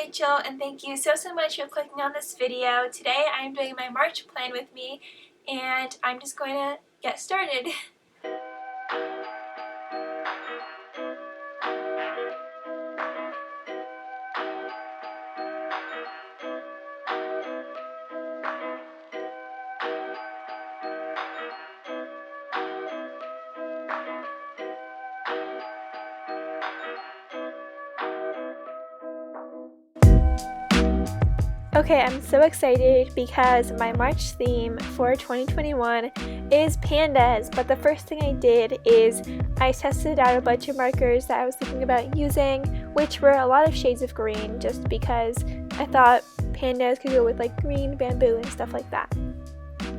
Rachel, and thank you so much for clicking on this video. Today I'm doing my March plan with me, and I'm just going to get started. Okay, I'm so excited because my March theme for 2021 is pandas, but the first thing I did is I tested out a bunch of markers that I was thinking about using, which were a lot of shades of green, just because I thought pandas could go with like green, bamboo, and stuff like that.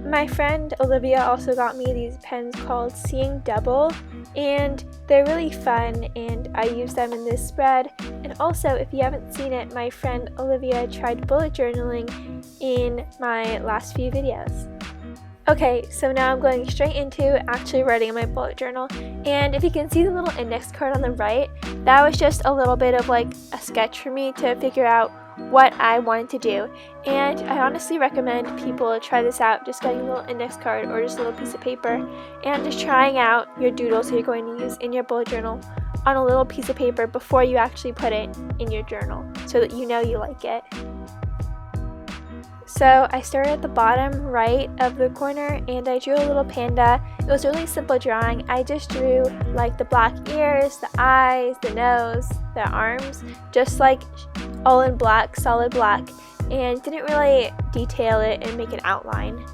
My friend Olivia also got me these pens called Seeing Double, and they're really fun, and I use them in this spread. And also, if you haven't seen it, my friend Olivia tried bullet journaling in my last few videos. Okay, so now I'm going straight into actually writing in my bullet journal, and if you can see the little index card on the right, that was just a little bit of like a sketch for me to figure out what I wanted to do. And I honestly recommend people try this out, just getting a little index card or just a little piece of paper and just trying out your doodles that you're going to use in your bullet journal on a little piece of paper before you actually put it in your journal, so that you know you like it. So I started at the bottom right of the corner and I drew a little panda. It was a really simple drawing. I just drew like the black ears, the eyes, the nose, the arms, just like all in black, solid black, and didn't really detail it and make an outline.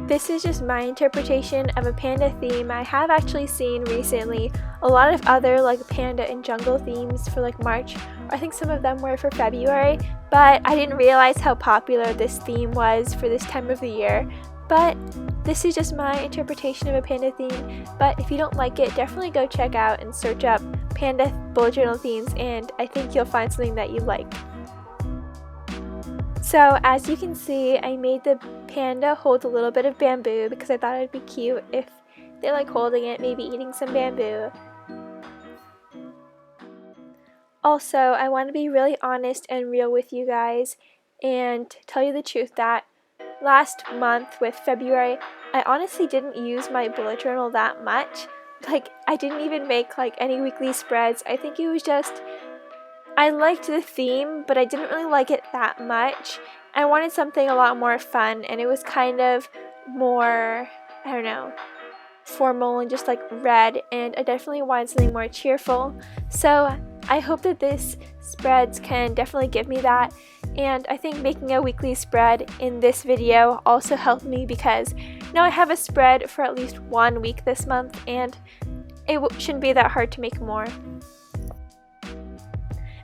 This is just my interpretation of a panda theme. I have actually seen recently a lot of other like panda and jungle themes for like March, or I think some of them were for February, but I didn't realize how popular this theme was for this time of the year. But this is just my interpretation of a panda theme, but if you don't like it, definitely go check out and search up panda bullet journal themes, and I think you'll find something that you like. So as you can see, I made the panda hold a little bit of bamboo because I thought it would be cute if they like holding it, maybe eating some bamboo. Also, I want to be really honest and real with you guys and tell you the truth that last month with February, I honestly didn't use my bullet journal that much. Like, I didn't even make like any weekly spreads. I think it was just, I liked the theme, but I didn't really like it that much. I wanted something a lot more fun, and it was kind of more, I don't know, formal and just like red, and I definitely wanted something more cheerful. So I hope that this spreads can definitely give me that, and I think making a weekly spread in this video also helped me because now I have a spread for at least 1 week this month, and it shouldn't be that hard to make more.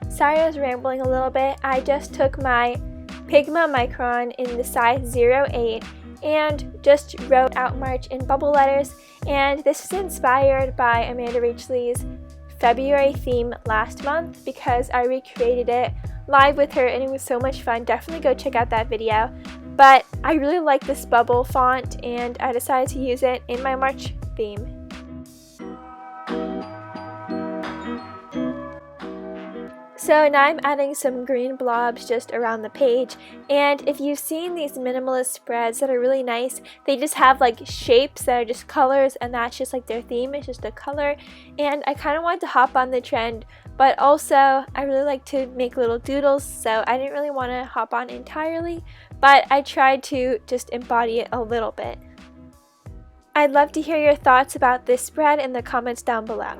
Sorry I was rambling a little bit. I just took my Pigma Micron in the size 08 and just wrote out March in bubble letters, and this is inspired by Amanda Rachley's February theme last month because I recreated it live with her and it was so much fun. Definitely go check out that video. But I really like this bubble font and I decided to use it in my March theme. So now I'm adding some green blobs just around the page, and if you've seen these minimalist spreads that are really nice, they just have like shapes that are just colors, and that's just like their theme, it's just a color. And I kind of wanted to hop on the trend, but also I really like to make little doodles, so I didn't really want to hop on entirely, but I tried to just embody it a little bit. I'd love to hear your thoughts about this spread in the comments down below.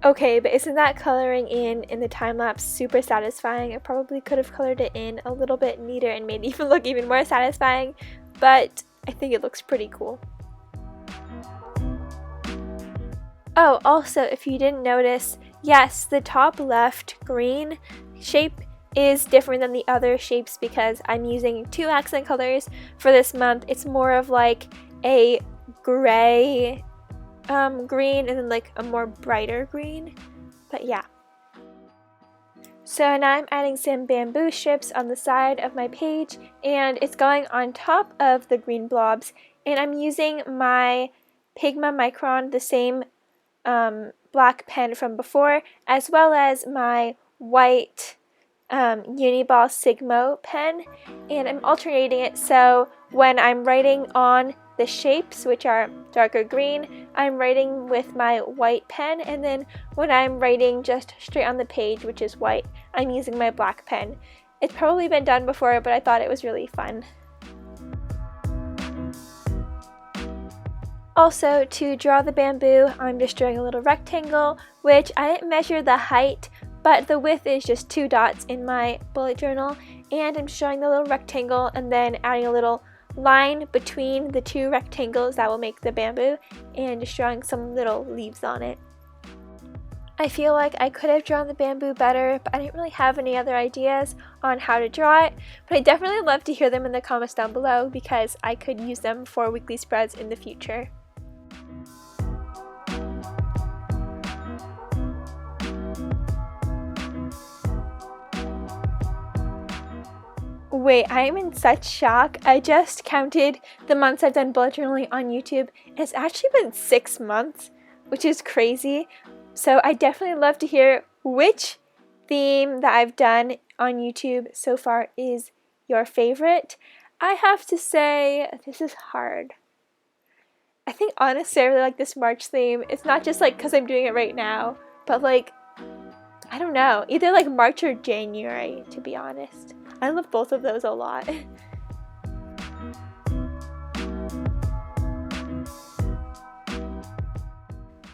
Okay, but isn't that coloring in the time-lapse super satisfying? I probably could have colored it in a little bit neater and made it even look even more satisfying, but I think it looks pretty cool. Oh, also, if you didn't notice, yes, the top left green shape is different than the other shapes because I'm using 2 accent colors for this month. It's more of like a gray green and then like a more brighter green, but yeah. So now I'm adding some bamboo strips on the side of my page, and it's going on top of the green blobs, and I'm using my Pigma Micron, the same black pen from before, as well as my white uniball Sigmo pen, and I'm alternating it so when I'm writing on the shapes, which are darker green, I'm writing with my white pen, and then when I'm writing just straight on the page, which is white, I'm using my black pen. It's probably been done before, but I thought it was really fun. Also, to draw the bamboo, I'm just drawing a little rectangle, which I didn't measure the height, but the width is just 2 dots in my bullet journal, and I'm showing the little rectangle and then adding a little line between the 2 rectangles that will make the bamboo, and just drawing some little leaves on it. I feel like I could have drawn the bamboo better, but I didn't really have any other ideas on how to draw it, but I definitely love to hear them in the comments down below because I could use them for weekly spreads in the future. Wait, I am in such shock. I just counted the months I've done bullet journaling on YouTube, and it's actually been 6 months, which is crazy. So I definitely love to hear which theme that I've done on YouTube so far is your favorite. I have to say, this is hard. I think honestly I really like this March theme. It's not just like because I'm doing it right now, but like, I don't know, either like March or January, to be honest. I love both of those a lot.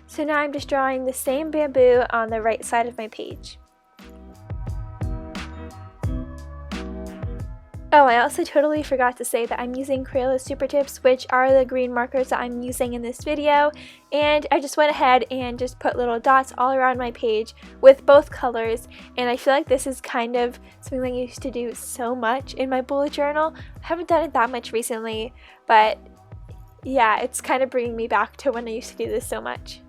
So now I'm just drawing the same bamboo on the right side of my page. Oh, I also totally forgot to say that I'm using Crayola Supertips, which are the green markers that I'm using in this video, and I just went ahead and just put little dots all around my page with both colors, and I feel like this is kind of something I used to do so much in my bullet journal. I haven't done it that much recently, but yeah, it's kind of bringing me back to when I used to do this so much.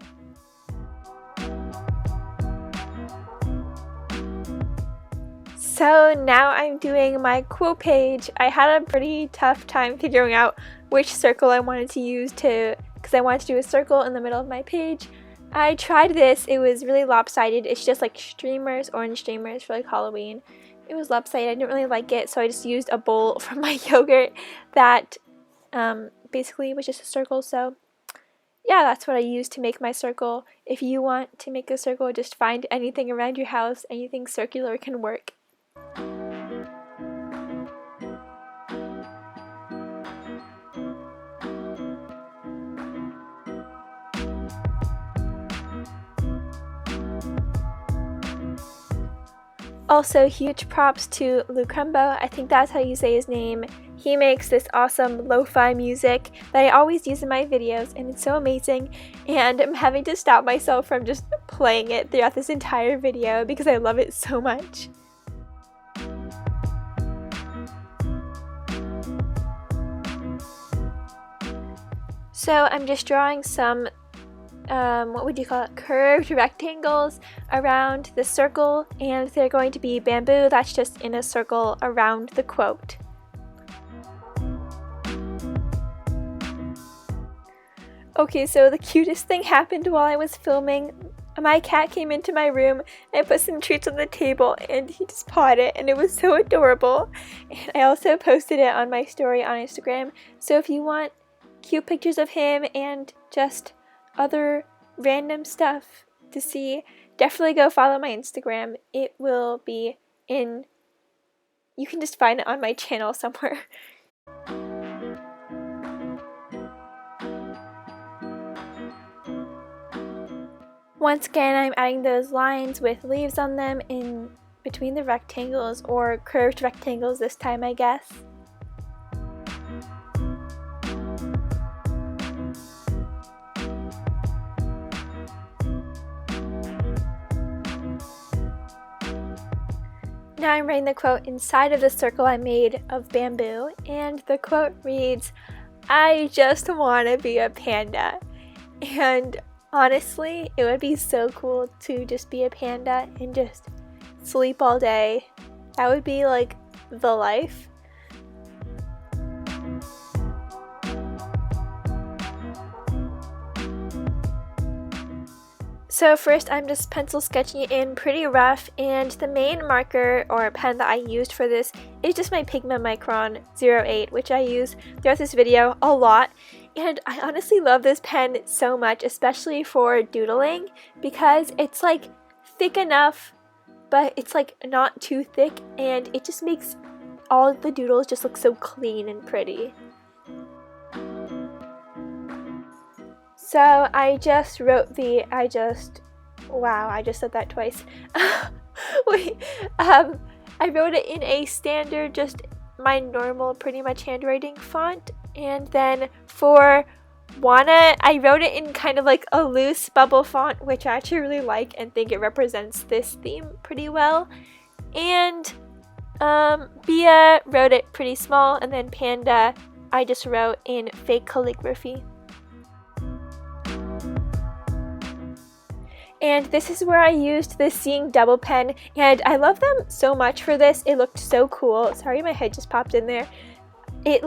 So now I'm doing my quilt page. I had a pretty tough time figuring out which circle I wanted to use because I wanted to do a circle in the middle of my page. I tried this, it was really lopsided. It's just like streamers, orange streamers for like Halloween. It was lopsided, I didn't really like it, so I just used a bowl from my yogurt that basically was just a circle. So yeah, that's what I used to make my circle. If you want to make a circle, just find anything around your house, anything circular can work. Also, huge props to Lukrembo, I think that's how you say his name. He makes this awesome lo-fi music that I always use in my videos, and it's so amazing, and I'm having to stop myself from just playing it throughout this entire video because I love it so much. So I'm just drawing some what would you call it, curved rectangles around the circle, and they're going to be bamboo that's just in a circle around the quote. Okay, so the cutest thing happened while I was filming. My cat came into my room and I put some treats on the table and he just pawed it, and it was so adorable. And I also posted it on my story on Instagram, so if you want cute pictures of him and just other random stuff to see, definitely go follow my Instagram. It will be in, you can just find it on my channel somewhere. Once again, I'm adding those lines with leaves on them in between the rectangles, or curved rectangles this time, I guess. Now I'm writing the quote inside of the circle I made of bamboo, and the quote reads, "I just want to be a panda." And honestly, it would be so cool to just be a panda and just sleep all day. That would be like the life. So first I'm just pencil sketching it in pretty rough, and the main marker or pen that I used for this is just my Pigma Micron 08, which I use throughout this video a lot. And I honestly love this pen so much, especially for doodling, because it's like thick enough, but it's like not too thick, and it just makes all of the doodles just look so clean and pretty. So I just wrote wow, I just said that twice. Wait, I wrote it in a standard, just my normal, pretty much handwriting font. And then for Wanna, I wrote it in kind of like a loose bubble font, which I actually really like and think it represents this theme pretty well. And Bia wrote it pretty small, and then Panda, I just wrote in fake calligraphy. And this is where I used the Seeing Double pen, and I love them so much for this. It looked so cool. Sorry, my head just popped in there. It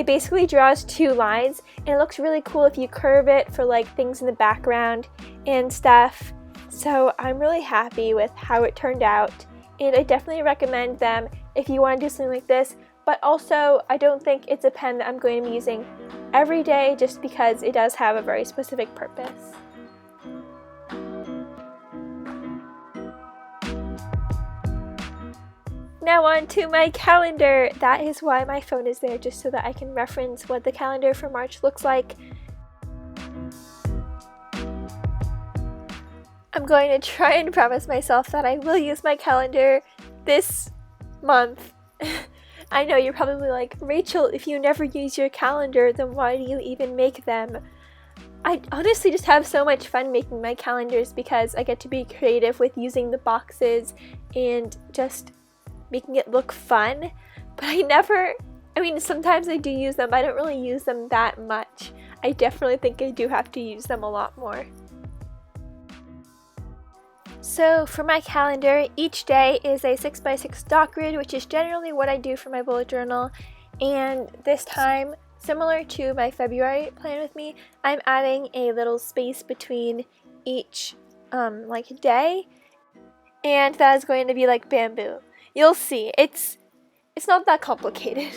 basically draws two lines, and it looks really cool if you curve it for like things in the background and stuff. So I'm really happy with how it turned out, and I definitely recommend them if you want to do something like this. But also, I don't think it's a pen that I'm going to be using every day, just because it does have a very specific purpose. Now on to my calendar. That is why my phone is there, just so that I can reference what the calendar for March looks like. I'm going to try and promise myself that I will use my calendar this month. I know you're probably like, Rachel, if you never use your calendar, then why do you even make them? I honestly just have so much fun making my calendars because I get to be creative with using the boxes and just making it look fun. But I mean, sometimes I do use them, but I don't really use them that much. I definitely think I do have to use them a lot more. So for my calendar, each day is a 6x6 dot grid, which is generally what I do for my bullet journal. And this time, similar to my February plan with me, I'm adding a little space between each day, and that is going to be like bamboo. You'll see, it's not that complicated.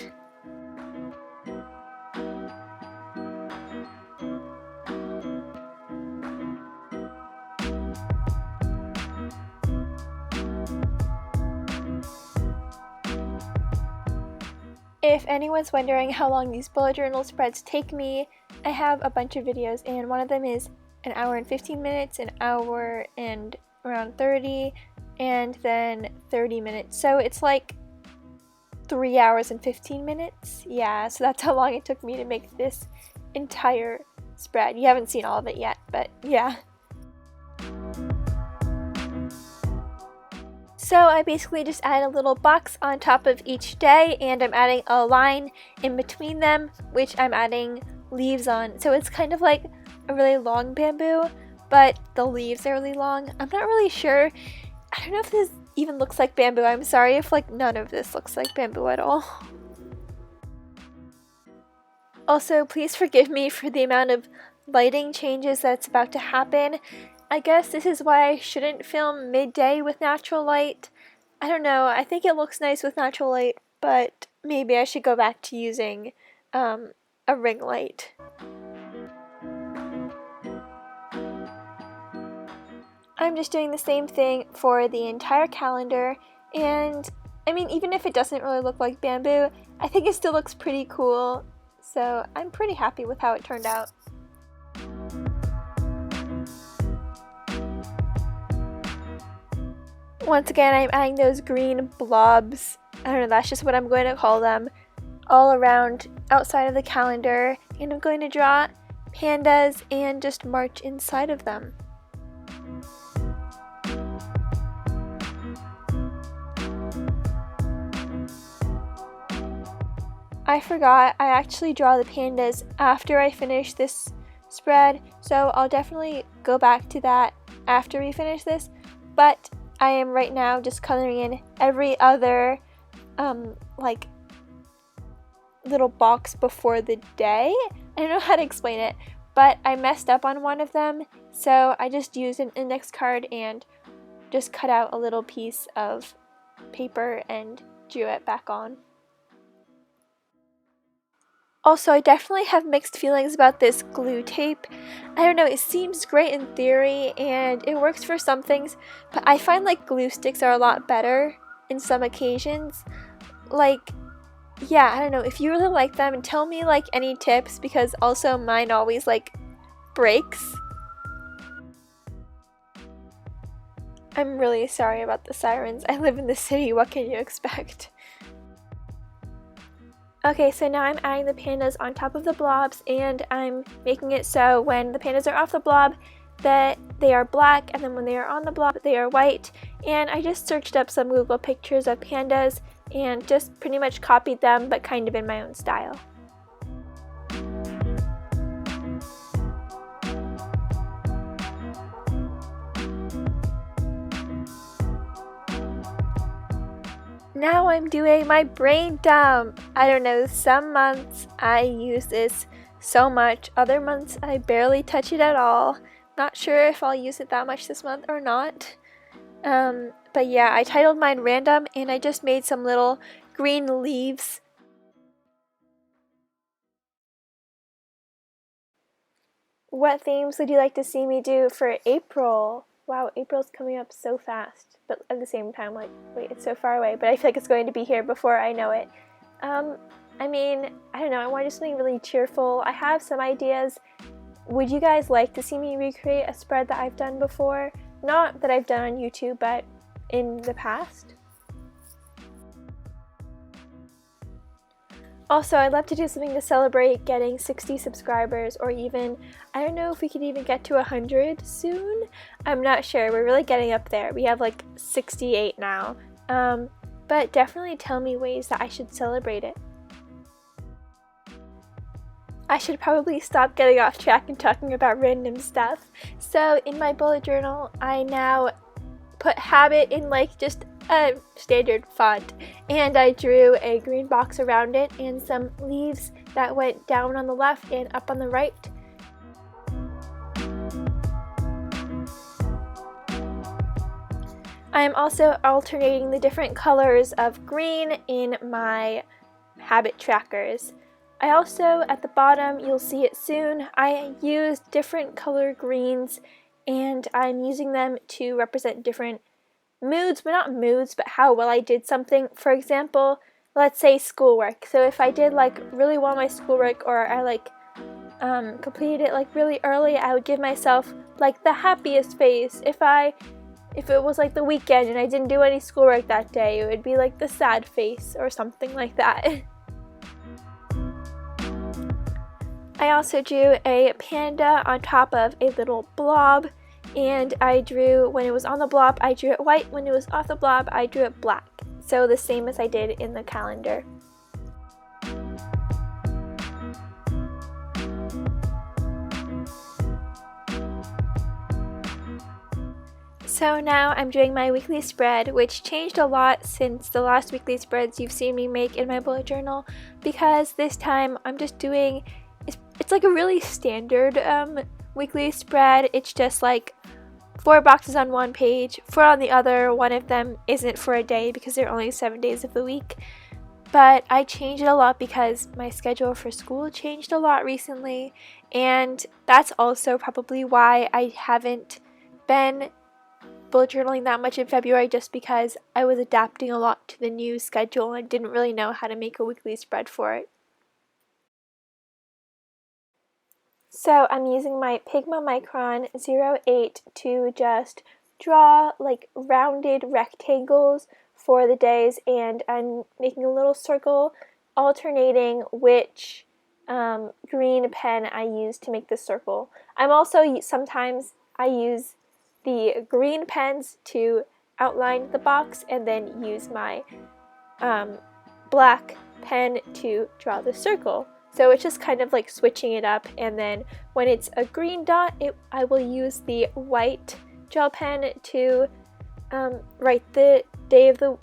If anyone's wondering how long these bullet journal spreads take me, I have a bunch of videos, and one of them is an hour and 15 minutes, an hour and around 30, and then 30 minutes. So it's like 3 hours and 15 minutes. Yeah, so that's how long it took me to make this entire spread. You haven't seen all of it yet, but yeah. So I basically just add a little box on top of each day, and I'm adding a line in between them, which I'm adding leaves on. So it's kind of like a really long bamboo, but the leaves are really long. I'm not really sure. I don't know if this even looks like bamboo. I'm sorry if like none of this looks like bamboo at all. Also, please forgive me for the amount of lighting changes that's about to happen. I guess this is why I shouldn't film midday with natural light. I don't know, I think it looks nice with natural light, but maybe I should go back to using a ring light. I'm just doing the same thing for the entire calendar, and I mean, even if it doesn't really look like bamboo, I think it still looks pretty cool, so I'm pretty happy with how it turned out. Once again, I'm adding those green blobs, I don't know, that's just what I'm going to call them, all around outside of the calendar, and I'm going to draw pandas and just march inside of them. I forgot, I actually draw the pandas after I finish this spread, so I'll definitely go back to that after we finish this, but I am right now just coloring in every other like little box before the day. I don't know how to explain it, but I messed up on one of them, so I just used an index card and just cut out a little piece of paper and drew it back on. Also, I definitely have mixed feelings about this glue tape. I don't know, it seems great in theory and it works for some things, but I find like glue sticks are a lot better in some occasions. Like, yeah, I don't know, if you really like them, tell me like any tips, because also mine always like breaks. I'm really sorry about the sirens. I live in the city, what can you expect? Okay, so now I'm adding the pandas on top of the blobs, and I'm making it so when the pandas are off the blob that they are black, and then when they are on the blob they are white. And I just searched up some Google pictures of pandas and just pretty much copied them, but kind of in my own style. Now I'm doing my brain dump. I don't know, some months I use this so much, other months I barely touch it at all. Not sure if I'll use it that much this month or not. But yeah, I titled mine random, and I just made some little green leaves. What themes would you like to see me do for April? Wow, April's coming up so fast, but at the same time, like, wait, it's so far away, but I feel like it's going to be here before I know it. I mean, I don't know, I want to do something really cheerful. I have some ideas. Would you guys like to see me recreate a spread that I've done before? Not that I've done on YouTube, but in the past. Also, I'd love to do something to celebrate getting 60 subscribers, or even, I don't know if we could even get to 100 soon. I'm not sure, we're really getting up there. We have like 68 now. But definitely tell me ways that I should celebrate it. I should probably stop getting off track and talking about random stuff. So in my bullet journal, I now put habit in like just a standard font, and I drew a green box around it and some leaves that went down on the left and up on the right. I am also alternating the different colors of green in my habit trackers. I also, at the bottom, you'll see it soon, I used different color greens, and I'm using them to represent different moods, but not moods, but how well I did something. For example, let's say schoolwork. So if I did like really well my schoolwork, or I like completed it like really early, I would give myself like the happiest face. If it was like the weekend and I didn't do any schoolwork that day, it would be like the sad face or something like that. I also drew a panda on top of a little blob, and I drew, when it was on the blob, I drew it white. When it was off the blob, I drew it black. So the same as I did in the calendar. So now I'm doing my weekly spread, which changed a lot since the last weekly spreads you've seen me make in my bullet journal, because this time I'm just doing, it's like a really standard weekly spread. It's just like 4 boxes on one page, 4 on the other. One of them isn't for a day because there are only 7 days of the week. But I changed it a lot because my schedule for school changed a lot recently, and that's also probably why I haven't been bullet journaling that much in February, just because I was adapting a lot to the new schedule and didn't really know how to make a weekly spread for it. So I'm using my Pigma Micron 08 to just draw like rounded rectangles for the days, and I'm making a little circle alternating which green pen I use to make the circle. I'm also, sometimes I use the green pens to outline the box and then use my black pen to draw the circle. So it's just kind of like switching it up, and then when it's a green dot, I will use the white gel pen to write the day of the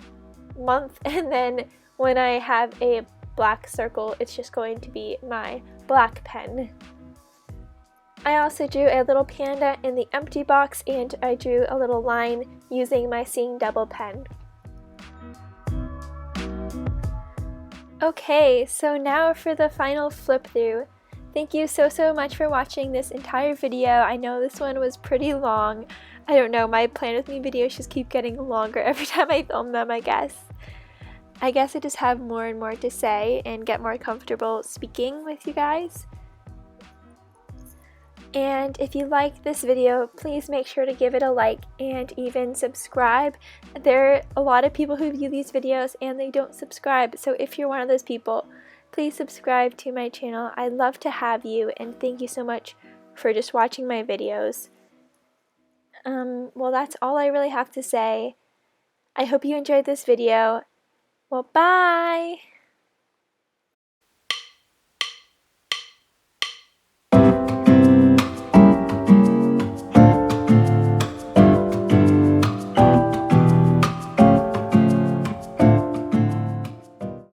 month, and then when I have a black circle, it's just going to be my black pen. I also drew a little panda in the empty box, and I drew a little line using my Seeing Double pen. Okay, so now for the final flip through. Thank you so much for watching this entire video. I know this one was pretty long. I don't know, my Plan With Me videos just keep getting longer every time I film them, I guess. I just have more and more to say and get more comfortable speaking with you guys. And if you like this video, please make sure to give it a like and even subscribe. There are a lot of people who view these videos and they don't subscribe, so if you're one of those people, please subscribe to my channel. I'd love to have you, and thank you so much for just watching my videos. Well, that's all I really have to say. I hope you enjoyed this video. Well, bye!